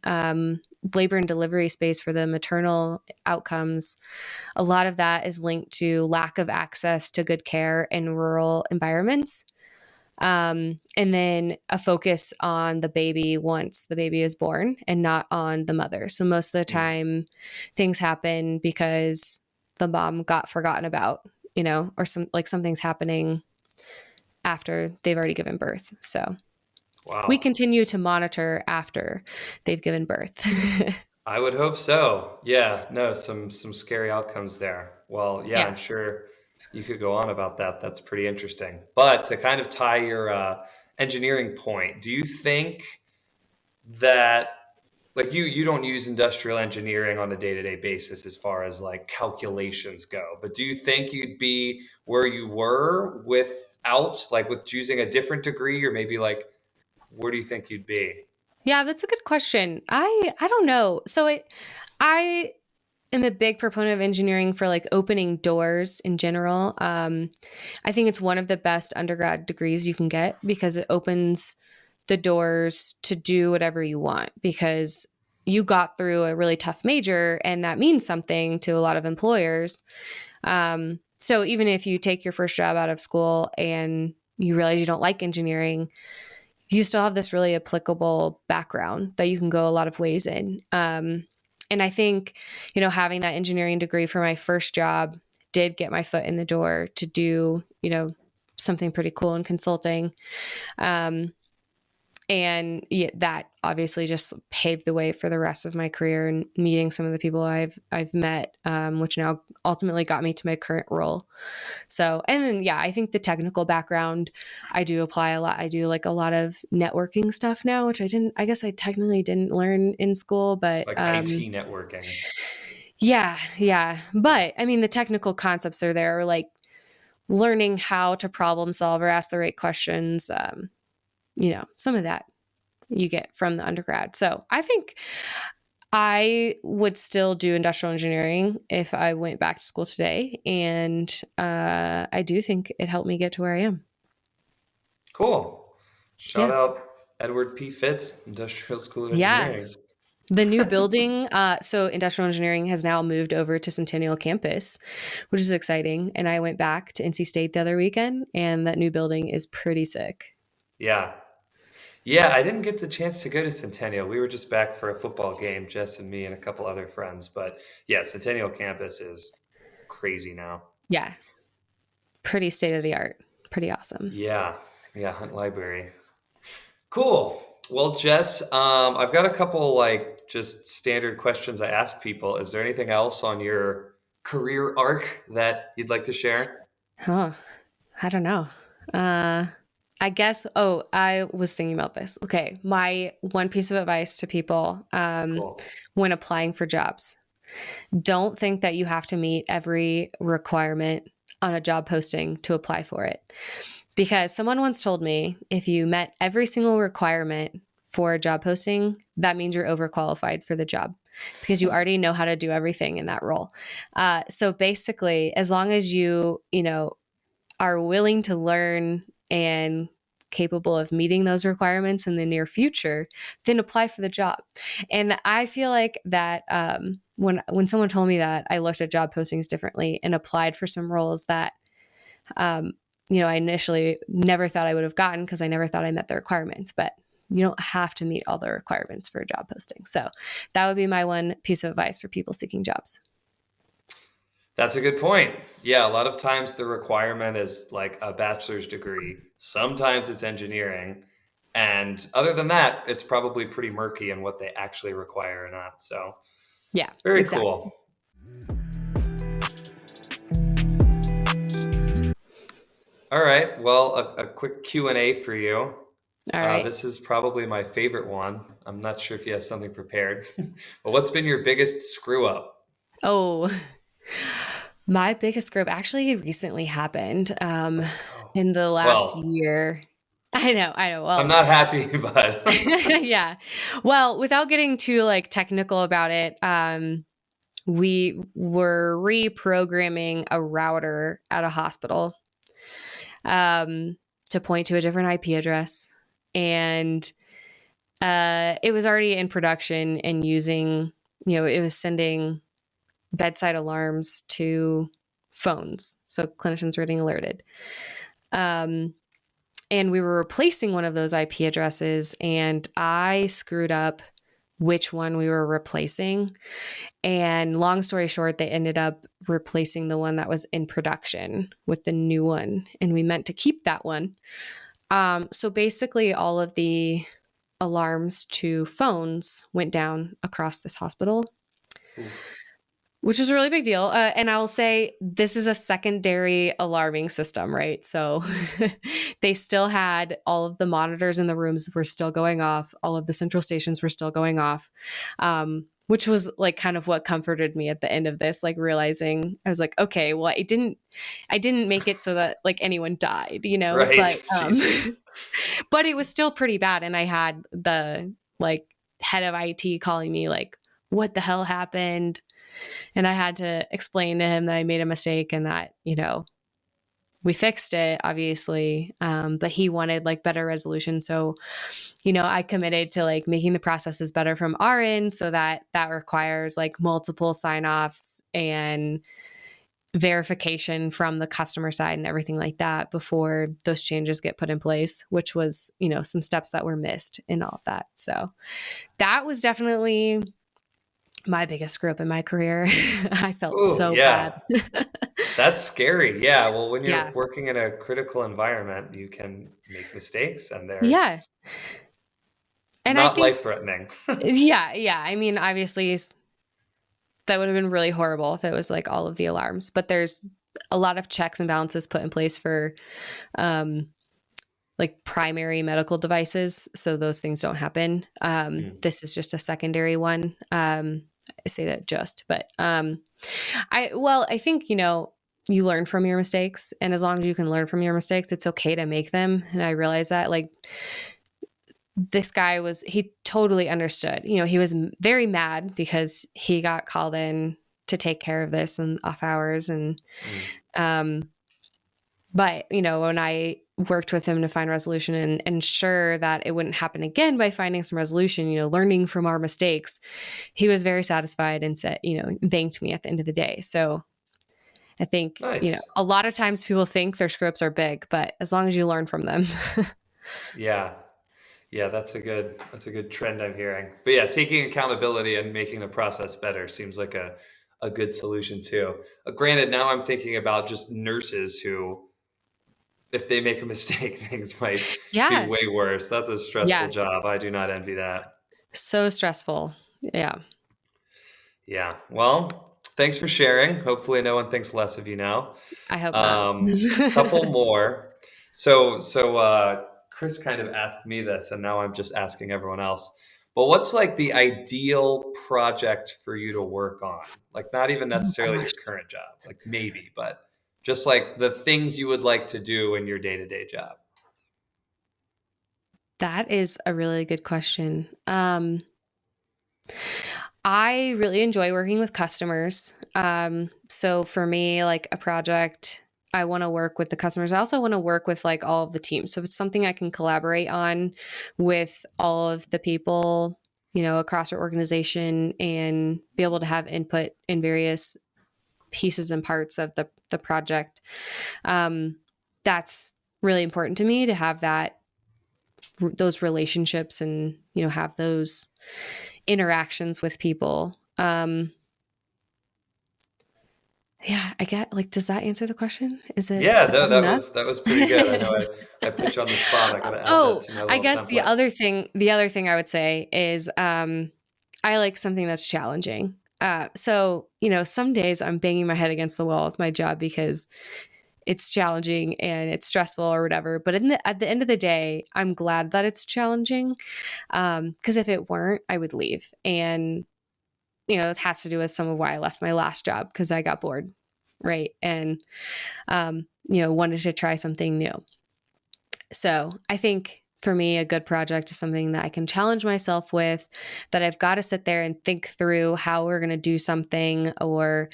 labor and delivery space for the maternal outcomes, a lot of that is linked to lack of access to good care in rural environments. And then a focus on the baby once the baby is born and not on the mother. So most of the time things happen because the mom got forgotten about, or something's happening after they've already given birth. So we Wow. continue to monitor after they've given birth. I would hope so. Yeah, no, some scary outcomes there. Well, yeah, Yeah. I'm sure you could go on about that. That's pretty interesting. But to kind of tie your engineering point, do you think that like you don't use industrial engineering on a day-to-day basis as far as like calculations go, but do you think you'd be where you were without like with choosing a different degree or maybe like where do you think you'd be? Yeah, that's a good question. I don't know. I am a big proponent of engineering for like opening doors in general. I think it's one of the best undergrad degrees you can get because it opens the doors to do whatever you want, because you got through a really tough major and that means something to a lot of employers. So even if you take your first job out of school and you realize you don't like engineering, you still have this really applicable background that you can go a lot of ways in. And I think, having that engineering degree for my first job did get my foot in the door to do, something pretty cool in consulting. Um, and yeah, that obviously just paved the way for the rest of my career and meeting some of the people I've met, which now ultimately got me to my current role. So, and then, yeah, I think the technical background I do apply a lot. I do like a lot of networking stuff now, which I guess I technically didn't learn in school, but Like IT networking. yeah, yeah. Yeah. But I mean, the technical concepts are there, like learning how to problem solve or ask the right questions. Some of that you get from the undergrad. So I think I would still do industrial engineering if I went back to school today. And I do think it helped me get to where I am. Cool. Shout Yeah. out Edward P. Fitz, Industrial School of Yeah. Engineering. The new building, so industrial engineering has now moved over to Centennial Campus, which is exciting. And I went back to NC State the other weekend, and that new building is pretty sick. Yeah. Yeah, I didn't get the chance to go to Centennial. We were just back for a football game, Jess and me and a couple other friends. But yeah, Centennial campus is crazy now. Yeah. Pretty state of the art. Pretty awesome. Yeah. Yeah, Hunt Library. Cool. Well, Jess, I've got a couple like just standard questions I ask people. Is there anything else on your career arc that you'd like to share? Oh, I don't know. Uh, I guess, I was thinking about this. Okay. My one piece of advice to people Cool. when applying for jobs, don't think that you have to meet every requirement on a job posting to apply for it. Because someone once told me if you met every single requirement for a job posting, that means you're overqualified for the job because you already know how to do everything in that role. So basically, as long as you are willing to learn and capable of meeting those requirements in the near future, then apply for the job. And I feel like that when someone told me that, I looked at job postings differently and applied for some roles that um, I initially never thought I would have gotten because I never thought I met the requirements. But you don't have to meet all the requirements for a job posting. So that would be my one piece of advice for people seeking jobs. That's a good point. Yeah, a lot of times the requirement is like a bachelor's degree. Sometimes it's engineering. And other than that, it's probably pretty murky in what they actually require or not. So, Yeah, very exactly. cool. All right. Well, a quick Q&A for you. All right. This is probably my favorite one. I'm not sure if you have something prepared. But what's been your biggest screw up? Oh, my biggest group actually recently happened Let's go. in the last Well, year. I know, I know. I'm Well, not happy, but yeah. Well, without getting too like technical about it, we were reprogramming a router at a hospital to point to a different IP address. And it was already in production and it was sending bedside alarms to phones. So clinicians were getting alerted. Um, and we were replacing one of those IP addresses, and I screwed up which one we were replacing. And long story short, they ended up replacing the one that was in production with the new one. And we meant to keep that one. So basically, all of the alarms to phones went down across this hospital, oof. which is a really big deal. And I'll say this is a secondary alarming system, right? So they still had all of the monitors in the rooms were still going off. All of the central stations were still going off, which was like kind of what comforted me at the end of this, like realizing I was like, okay, well, I didn't make it so that like anyone died, Right. but, Jesus. but it was still pretty bad. And I had the like head of IT calling me like, what the hell happened? And I had to explain to him that I made a mistake and that, we fixed it, obviously. But he wanted like better resolution. So, I committed to like making the processes better from our end so that requires like multiple sign-offs and verification from the customer side and everything like that before those changes get put in place, which was, some steps that were missed in all of that. So that was definitely my biggest screw up in my career. I felt Oh, so bad. yeah. That's scary. Yeah. Well, when you're Yeah. working in a critical environment, you can make mistakes and they're Yeah. And I not think, life threatening. yeah, yeah. I mean, obviously, that would have been really horrible if it was like all of the alarms, but there's a lot of checks and balances put in place for um, like primary medical devices. So those things don't happen. Mm. This is just a secondary one. I say that just, but I think, you learn from your mistakes, and as long as you can learn from your mistakes, it's okay to make them. And I realized that like this guy he totally understood. He was very mad because he got called in to take care of this in off hours. And, Mm. um, but, when I worked with him to find resolution and ensure that it wouldn't happen again by finding some resolution, learning from our mistakes, he was very satisfied and said, thanked me at the end of the day. So I think, Nice. a lot of times people think their screw ups are big, but as long as you learn from them. Yeah. Yeah, that's a good trend I'm hearing. But yeah, taking accountability and making the process better seems like a good solution too. Granted, now I'm thinking about just nurses who, if they make a mistake, things might be Yeah. way worse. That's a stressful Yeah. job. I do not envy that. So stressful. Yeah. Yeah. Well, thanks for sharing. Hopefully, no one thinks less of you now. I hope not. Couple more. So, Chris kind of asked me this, and now I'm just asking everyone else. But what's like the ideal project for you to work on? Like, not even Oh necessarily gosh. your current job, like maybe, but just like the things you would like to do in your day to day job. That is a really good question. I really enjoy working with customers. So for me, like a project, I want to work with the customers. I also want to work with like all of the teams. So if it's something I can collaborate on with all of the people, across our organization and be able to have input in various pieces and parts of the project. Um, that's really important to me to have those relationships and, have those interactions with people. Yeah, I get like, does that answer the question? Yeah, Is no, that enough? that was pretty good. I know I pitch on the spot. I got to add that Oh, to my I little guess the template. other thing, the other thing I would say is, I like something that's challenging. So, some days I'm banging my head against the wall with my job because it's challenging and it's stressful or whatever. But at the end of the day, I'm glad that it's challenging. Because if it weren't, I would leave. And it has to do with some of why I left my last job because I got bored, right? And wanted to try something new. So I think for me, a good project is something that I can challenge myself with, that I've got to sit there and think through how we're going to do something or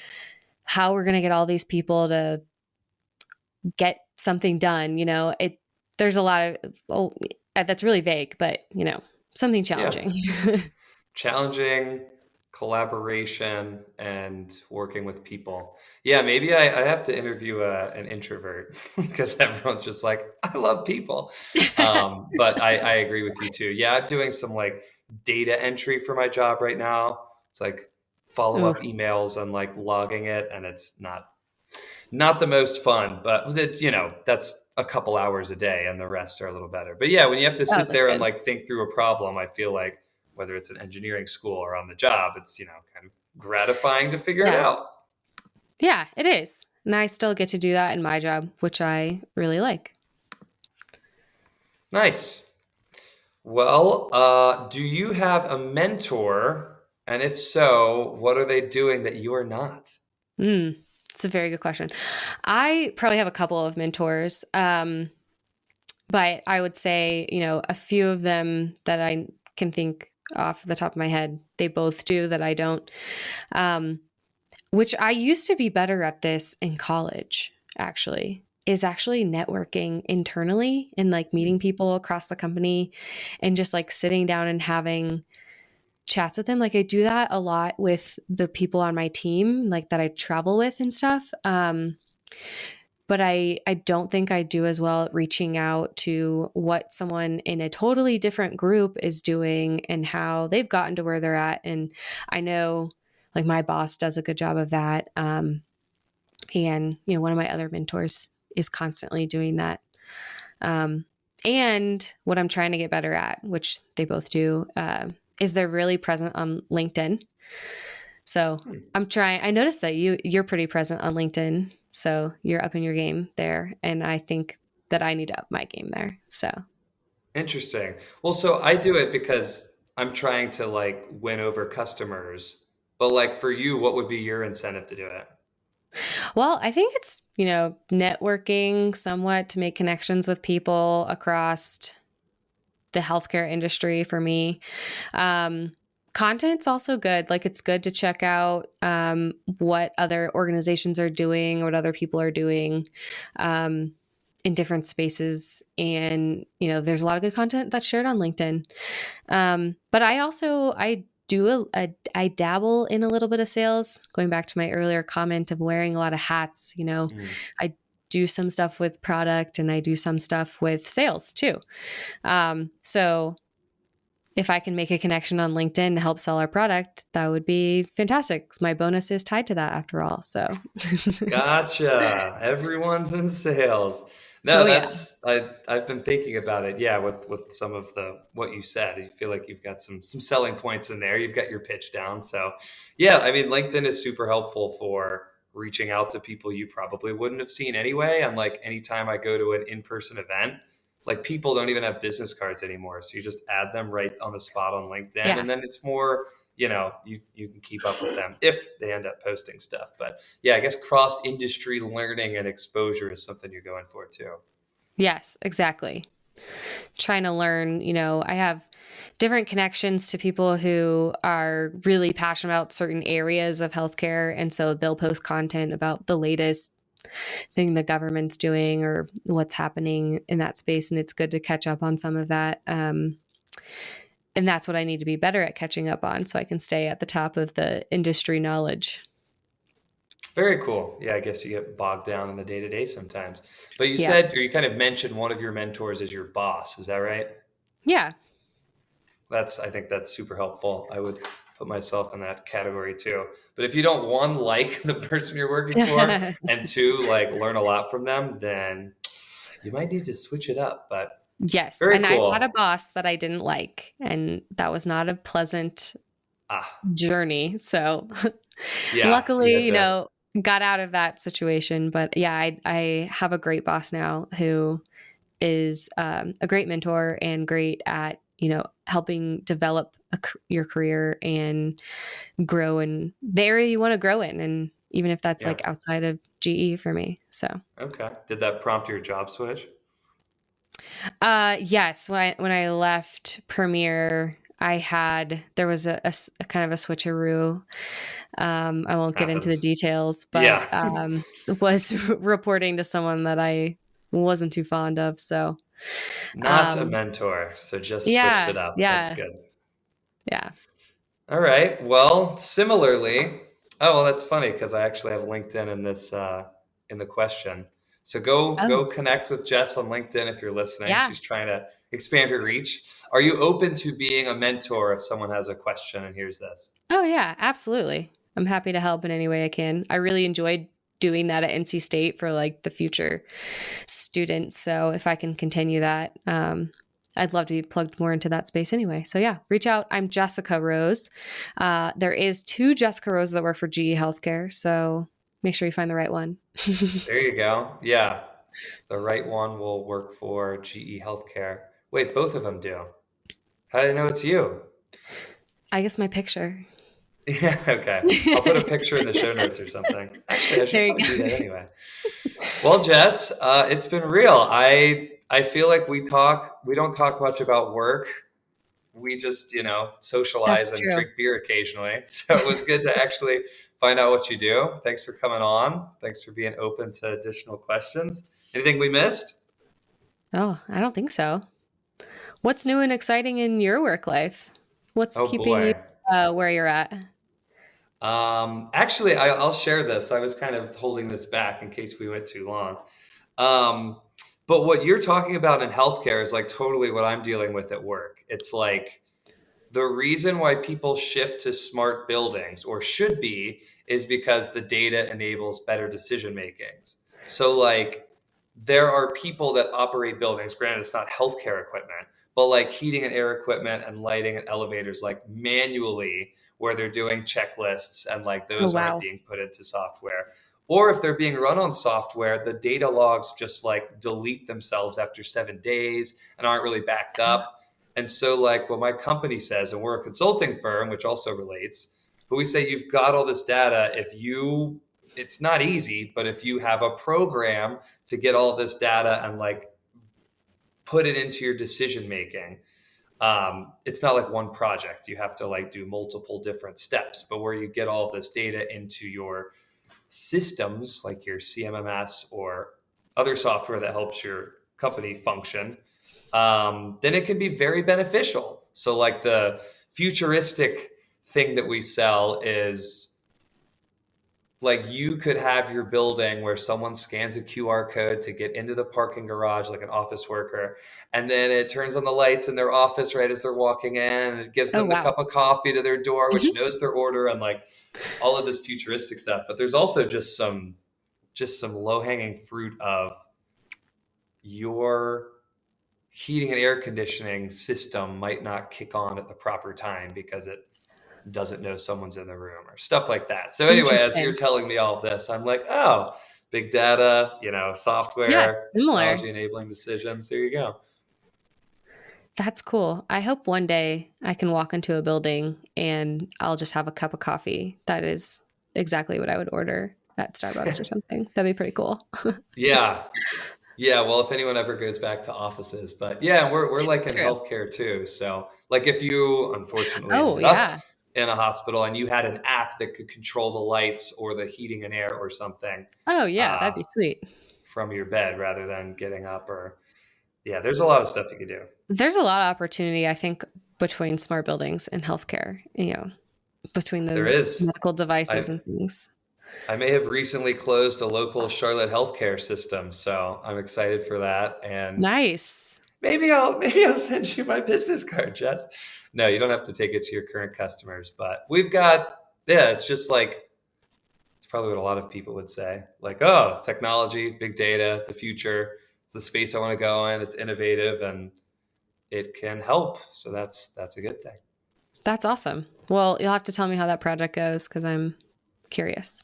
how we're going to get all these people to get something done. There's a lot of, that's really vague, but something Yeah. challenging. Challenging, collaboration, and working with people. Yeah, maybe I have to interview an introvert because everyone's just like, I love people. But I agree with you too. Yeah, I'm doing some like data entry for my job right now. It's like follow Ooh, up emails and like logging it, and it's not the most fun, but that's a couple hours a day and the rest are a little better. But yeah, when you have to oh, sit that's there and good. like think through a problem, I feel like whether it's an engineering school or on the job, it's, kind of gratifying to figure it Yeah. out. Yeah, it is. And I still get to do that in my job, which I really like. Nice. Well, do you have a mentor? And if so, what are they doing that you are not? Mm, it's a very good question. I probably have a couple of mentors, but I would say, a few of them that I can think off the top of my head, they both do that I don't. Um, which I used to be better at this in college, actually, is actually networking internally and like meeting people across the company and just like sitting down and having chats with them. Like I do that a lot with the people on my team, like that I travel with and stuff. But I don't think I do as well at reaching out to what someone in a totally different group is doing and how they've gotten to where they're at. And I know like my boss does a good job of that. And one of my other mentors is constantly doing that. Um, and what I'm trying to get better at, which they both do, is they're really present on LinkedIn. So Hmm. I'm trying. I noticed that you're pretty present on LinkedIn, so you're up in your game there, and I think that I need to up my game there. So, Interesting. Well, so I do it because I'm trying to like win over customers. But like for you, what would be your incentive to do it? well, I think it's networking somewhat to make connections with people across the healthcare industry for me. Um, Content's also good. Like it's good to check out what other organizations are doing, what other people are doing um, in different spaces. And, there's a lot of good content that's shared on LinkedIn. But I dabble in a little bit of sales, going back to my earlier comment of wearing a lot of hats. Mm. I do some stuff with product and I do some stuff with sales too. So if I can make a connection on LinkedIn to help sell our product, that would be fantastic. 'Cause my bonus is tied to that after all. So, Gotcha. Everyone's in sales. No, oh yeah, that's I've been thinking about it. Yeah, with some of the what you said, I feel like you've got some selling points in there. You've got your pitch down. So, yeah, I mean, LinkedIn is super helpful for reaching out to people you probably wouldn't have seen anyway. And like anytime I go to an in-person event, like people don't even have business cards anymore. So you just add them right on the spot on LinkedIn, Yeah. and then it's more, you can keep up with them if they end up posting stuff. But yeah, I guess cross industry learning and exposure is something you're going for too. Yes, exactly. Trying to learn, I have different connections to people who are really passionate about certain areas of healthcare. And so they'll post content about the latest thing the government's doing or what's happening in that space. And it's good to catch up on some of that. And that's what I need to be better at catching up on so I can stay at the top of the industry knowledge. Very cool. Yeah, I guess you get bogged down in the day to day sometimes. But you Yep. said, or you kind of mentioned one of your mentors as your boss. Is that right? Yeah. I think that's super helpful. I would put myself in that category too. But if you don't, one, like the person you're working for, and two, like learn a lot from them, then you might need to switch it up. But Yes. very And I had a cool. boss that I didn't like, and that was not a pleasant Ah, journey. So yeah, you luckily, had to. got out of that situation. But yeah, I have a great boss now who is a great mentor and great at, helping develop your career and grow in the area you want to grow in. And even if that's Yeah. like outside of GE for me. So, Okay. Did that prompt your job switch? yes, when I left Premiere, there was a kind of a switcheroo. I won't get into the Happens. details, but Yeah. was reporting to someone that I wasn't too fond of. So, Not a um, mentor. So just switched yeah, it up. That's yeah, good. yeah. All right. Well, similarly, oh well, that's funny because I actually have LinkedIn in this in the question. So go Oh, connect with Jess on LinkedIn if you're listening. yeah. She's trying to expand her reach. Are you open to being a mentor if someone has a question and hears this? Oh, yeah, absolutely. I'm happy to help in any way I can. I really enjoyed doing that at NC State for like the future students. So if I can continue that, I'd love to be plugged more into that space anyway. So yeah, reach out. I'm Jessica Rose. There is two Jessica Roses that work for GE Healthcare. So make sure you find the right one. There you go. Yeah, the right one will work for GE Healthcare. Wait, both of them do. How do I know it's you? I guess my picture. Yeah, okay. I'll put a picture in the show notes or something. Actually, I should There you probably do that go. anyway. Well, Jess, it's been real. I feel like we don't talk much about work. We just, socialize That's and true. drink beer occasionally. So it was good to actually find out what you do. Thanks for coming on. Thanks for being open to additional questions. Anything we missed? Oh, I don't think so. What's new and exciting in your work life? What's Oh keeping you boy. where you're at? Actually, I'll share this. I was kind of holding this back in case we went too long. Um, but what you're talking about in healthcare is like totally what I'm dealing with at work. It's like the reason why people shift to smart buildings or should be is because the data enables better decision makings. So like there are people that operate buildings, granted it's not healthcare equipment, but like heating and air equipment and lighting and elevators like manually where they're doing checklists and like Oh, those aren't wow. being put into software. Or if they're being run on software, the data logs just like delete themselves after 7 days and aren't really backed up. And so, like what my company says, and we're a consulting firm, which also relates, but we say you've got all this data. It's not easy, but if you have a program to get all of this data and like put it into your decision making, it's not like one project. You have to like do multiple different steps, but where you get all of this data into your systems, like your CMMS or other software that helps your company function, then it can be very beneficial. So, like the futuristic thing that we sell is like you could have your building where someone scans a QR code to get into the parking garage like an office worker, and then it turns on the lights in their office right as they're walking in, and it gives Oh, them the wow. cup of coffee to their door, which Mhm. knows their order, and like all of this futuristic stuff. But there's also just some low hanging fruit of your heating and air conditioning system might not kick on at the proper time because it doesn't know someone's in the room or stuff like that. So anyway, as you're Interesting. telling me all of this, I'm like, oh, big data, Yeah, software, similar. technology enabling decisions. There you go. That's cool. I hope one day I can walk into a building and I'll just have a cup of coffee. That is exactly what I would order at Starbucks or something. That'd be pretty cool. Yeah. Yeah, well, if anyone ever goes back to offices, but yeah, we're like in True. healthcare too. So, like if you unfortunately Oh, ended up yeah. in a hospital and you had an app that could control the lights or the heating and air or something Oh, yeah. uh, That'd be sweet. from your bed rather than getting up, or yeah, there's a lot of stuff you could do. There's a lot of opportunity, I think, between smart buildings and healthcare, between There the is. medical devices I and things. I may have recently closed a local Charlotte healthcare system, so I'm excited for that. And Nice. maybe I'll send you my business card, Jess. No, you don't have to take it to your current customers, but we've got yeah, it's just like it's probably what a lot of people would say. Like, oh, technology, big data, the future. It's the space I want to go in. It's innovative and it can help. So that's a good thing. That's awesome. Well, you'll have to tell me how that project goes because I'm curious.